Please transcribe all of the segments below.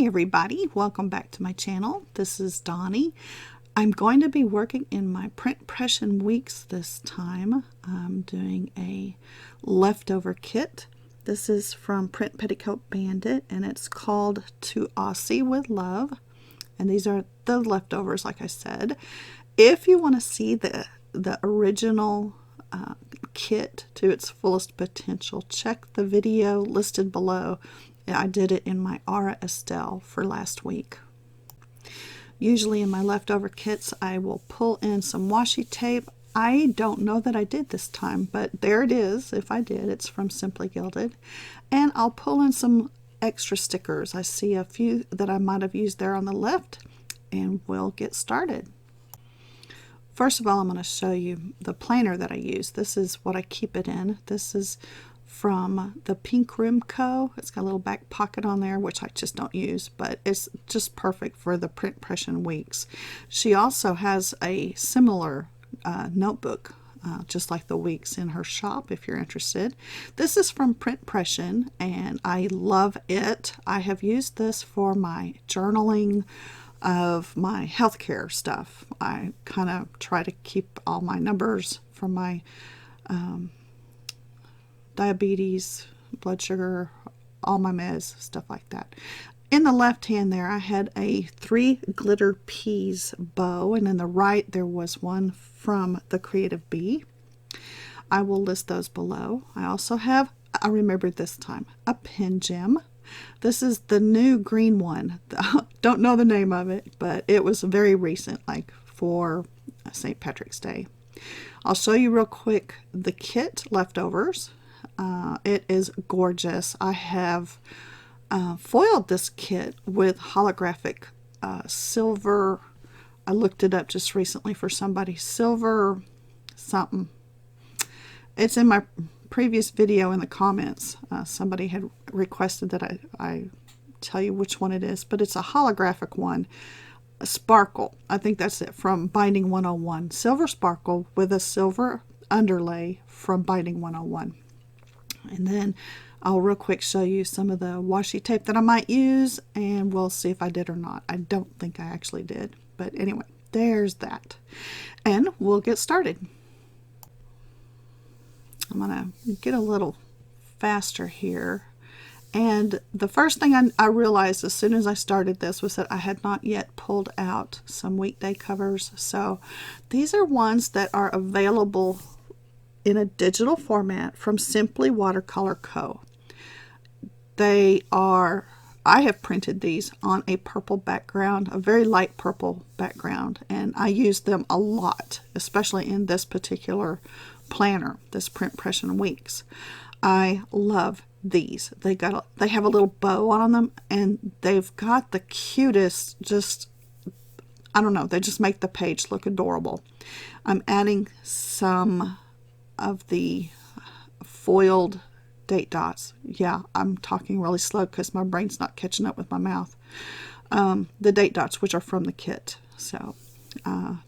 Hey everybody, welcome back to my channel. This is Donnie. I'm going to be working in my print impression weeks this time. I'm doing a leftover kit. This is from Print Petticoat Bandit and it's called To Aussie with Love. And these are the leftovers, like I said. If you want to see the original kit to its fullest potential, check the video listed below. I did it in my Aura Estelle for last week. Usually in my leftover kits I will pull in some washi tape. I don't know that I did this time, but there it is. If I did, it's from Simply Gilded. And I'll pull in some extra stickers. I see a few that I might have used there on the left, and we'll get started. First of all, I'm going to show you the planner that I use. This is what I keep it in. This is from the PWM Co. It's got a little back pocket on there, which I just don't use, but it's just perfect for the print impression weeks. She also has a similar notebook, just like the weeks, in her shop if you're interested. This is from Print Impression and I love it. I have used this for my journaling of my healthcare stuff. I kind of try to keep all my numbers from my diabetes, blood sugar, all my meds, stuff like that. In the left hand there I had a 3 glitter peas bow, and in the right there was one from the Creative Bee. I will list those below. I also have, I remembered this time, a pen gem. This is the new green one. Don't know the name of it, but it was very recent, like for St. Patrick's Day. I'll show you real quick the kit leftovers. It is gorgeous. I have foiled this kit with holographic silver. I looked it up just recently for somebody. Silver something. It's in my previous video in the comments. Somebody had requested that I tell you which one it is, but it's a holographic one. A sparkle. I think that's it, from Binding 101. Silver sparkle with a silver underlay from Binding 101. And then I'll real quick show you some of the washi tape that I might use, and we'll see if I did or not. I don't think I actually did, but anyway, there's that. And we'll get started. I'm going to get a little faster here. And the first thing I realized as soon as I started this was that I had not yet pulled out some weekday covers. So these are ones that are available in a digital format from Simply Watercolor Co. They are, I have printed these on a purple background, a very light purple background, and I use them a lot, especially in this particular planner, this Print Impression Weeks. I love these. They have a little bow on them, and they've got the cutest, just, I don't know, they just make the page look adorable. I'm adding some of the foiled date dots. Yeah, I'm talking really slow because my brain's not catching up with my mouth. The date dots, which are from the kit. So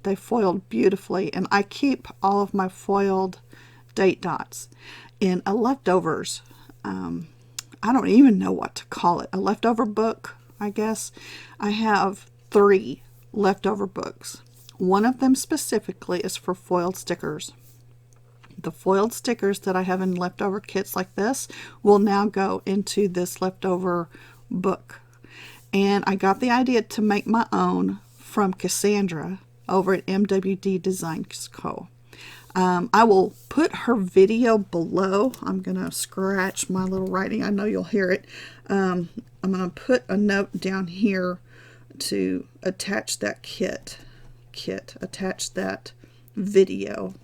they foiled beautifully, and I keep all of my foiled date dots in a leftovers. I don't even know what to call it. A leftover book, I guess. I have 3 leftover books. One of them specifically is for foiled stickers. The foiled stickers that I have in leftover kits like this will now go into this leftover book. And I got the idea to make my own from Cassandra over at MWD Designs Co. I will put her video below. I'm going to scratch my little writing. I know you'll hear it. I'm going to put a note down here to attach that attach that video.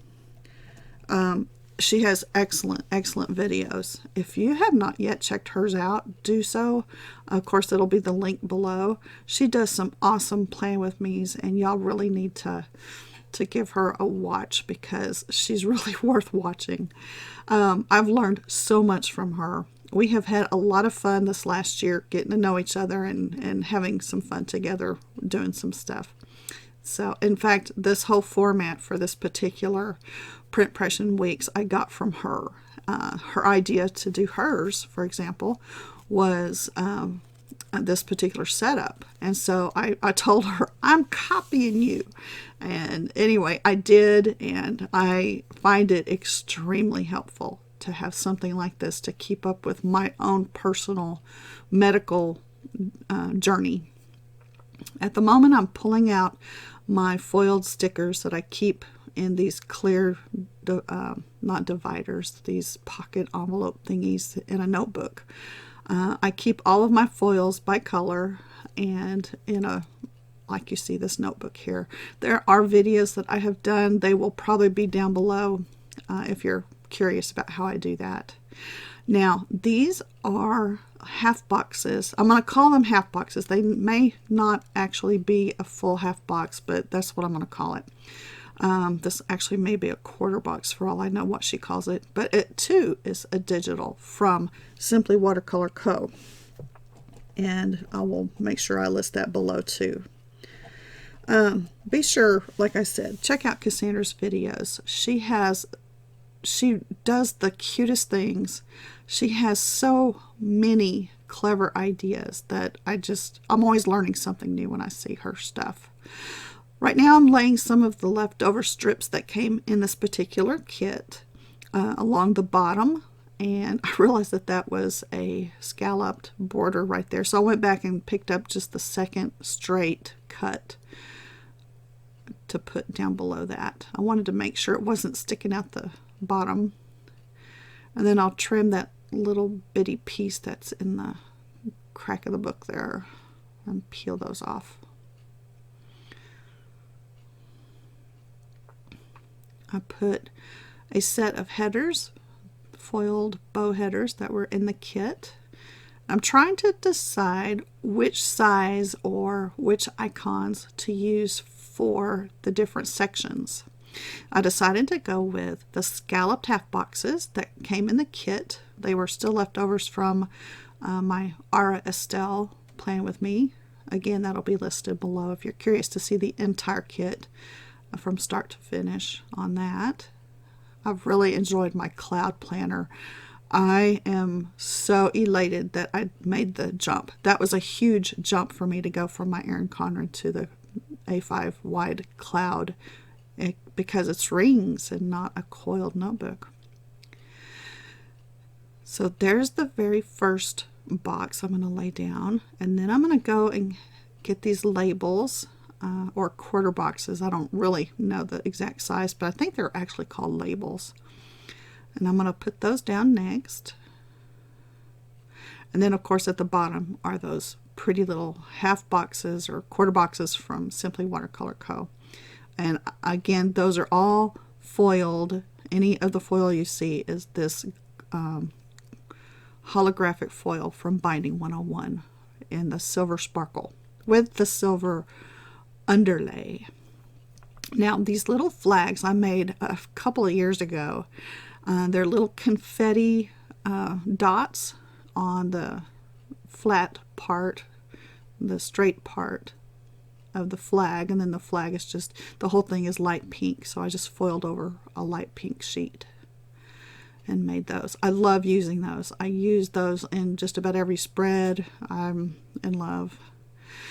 She has excellent videos. If you have not yet checked hers out, do so. Of course, it'll be the link below. She does some awesome playing with me's, and y'all really need to give her a watch because she's really worth watching. I've learned so much from her. We have had a lot of fun this last year getting to know each other and having some fun together doing some stuff. So, in fact, this whole format for this particular Print Impression Weeks I got from her. Her idea to do hers, for example, was this particular setup. And so I told her, I'm copying you. And anyway, I did, and I find it extremely helpful to have something like this to keep up with my own personal medical journey. At the moment, I'm pulling out my foiled stickers that I keep in these clear, not dividers, these pocket envelope thingies in a notebook. I keep all of my foils by color and in a, like you see this notebook here. There are videos that I have done. They will probably be down below if you're curious about how I do that. Now, these are half boxes. I'm going to call them half boxes. They may not actually be a full half box, but that's what I'm going to call it. This actually may be a quarter box for all I know what she calls it, but it too is a digital from Simply Watercolor Co. And I will make sure I list that below too. Be sure, like I said, check out Cassandra's videos. She does the cutest things. She has so many clever ideas that I'm always learning something new when I see her stuff. Right now I'm laying some of the leftover strips that came in this particular kit along the bottom, and I realized that that was a scalloped border right there, so I went back and picked up just the second straight cut to put down below that. I wanted to make sure it wasn't sticking out the bottom, and then I'll trim that little bitty piece that's in the crack of the book there and peel those off. I put a set of headers, foiled bow headers that were in the kit. I'm trying to decide which size or which icons to use for the different sections. I decided to go with the scalloped half boxes that came in the kit. They were still leftovers from my Aura Estelle Playing With Me. Again, that'll be listed below if you're curious to see the entire kit from start to finish on that. I've really enjoyed my cloud planner. I am so elated that I made the jump. That was a huge jump for me to go from my Erin Condren to the A5 wide cloud because it's rings and not a coiled notebook. So there's the very first box I'm going to lay down, and then I'm going to go and get these labels or quarter boxes. I don't really know the exact size, but I think they're actually called labels. And I'm going to put those down next. And then of course at the bottom are those pretty little half boxes or quarter boxes from Simply Watercolor Co. And again, those are all foiled. Any of the foil you see is this holographic foil from Binding 101 in the silver sparkle with the silver underlay. Now these little flags I made a couple of years ago. They're little confetti dots on the flat part, the straight part of the flag, and then the flag is just, the whole thing is light pink, so I just foiled over a light pink sheet and made those. I love using those. I use those in just about every spread. I'm in love.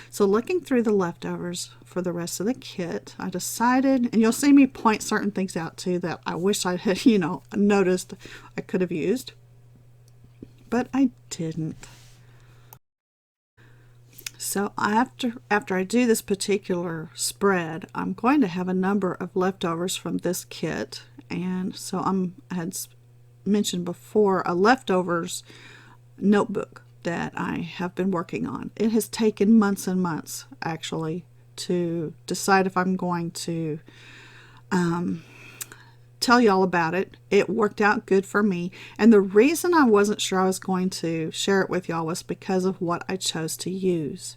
So looking through the leftovers for the rest of the kit, I decided, and you'll see me point certain things out too that I wish I had, noticed I could have used, but I didn't. So after I do this particular spread, I'm going to have a number of leftovers from this kit, and so I had mentioned before a leftovers notebook that I have been working on. It has taken months and months actually to decide if I'm going to tell y'all about it. It worked out good for me, and the reason I wasn't sure I was going to share it with y'all was because of what I chose to use.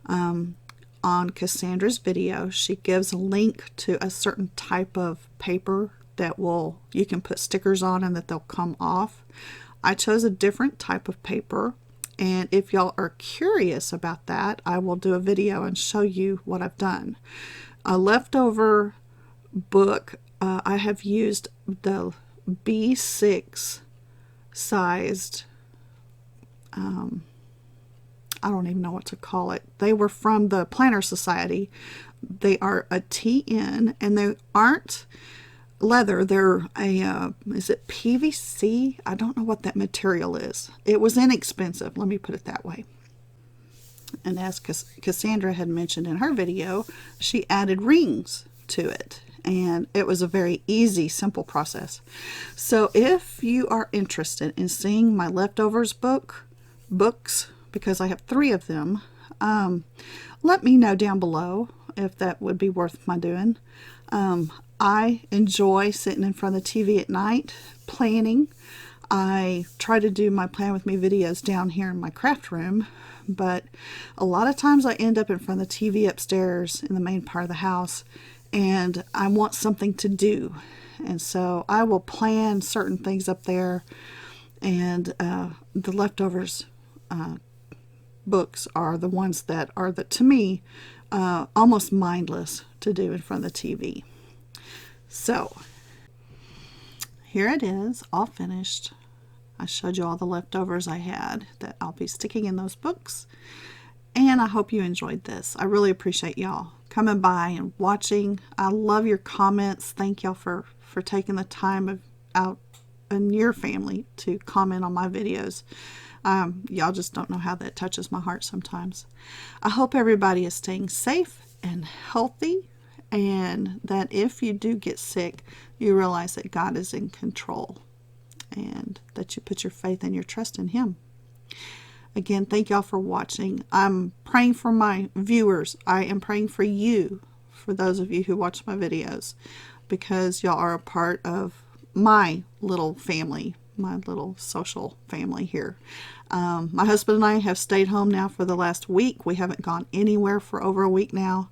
On Cassandra's video, she gives a link to a certain type of paper that you can put stickers on and that they'll come off. I chose a different type of paper, and if y'all are curious about that, I will do a video and show you what I've done. A leftover book, I have used the B6 sized I don't even know what to call it. They were from the Planner Society. They are a TN, and they aren't leather. They're a, is it PVC? I don't know what that material is. It was inexpensive, let me put it that way. And as Cassandra had mentioned in her video, she added rings to it. And it was a very easy, simple process. So if you are interested in seeing my leftovers books, because I have 3 of them, let me know down below if that would be worth my doing. I enjoy sitting in front of the TV at night, planning. I try to do my Plan With Me videos down here in my craft room, but a lot of times I end up in front of the TV upstairs in the main part of the house, and I want something to do. And so I will plan certain things up there, and the leftovers books are the ones that are, to me, almost mindless to do in front of the TV. So here it is, all finished. I showed you all the leftovers I had that I'll be sticking in those books. And I hope you enjoyed this. I really appreciate y'all coming by and watching. I love your comments. Thank y'all for taking the time out in your family to comment on my videos. Y'all just don't know how that touches my heart sometimes. I hope everybody is staying safe and healthy, and that if you do get sick, you realize that God is in control and that you put your faith and your trust in Him. Again, thank y'all for watching. I'm praying for my viewers. I am praying for you, for those of you who watch my videos, because y'all are a part of my little family, my little social family here. My husband and I have stayed home now for the last week. We haven't gone anywhere for over a week now,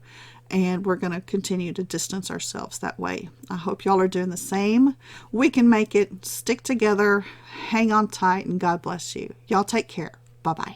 and we're going to continue to distance ourselves that way. I hope y'all are doing the same. We can make it. Stick together, hang on tight, and God bless you. Y'all take care. Bye-bye.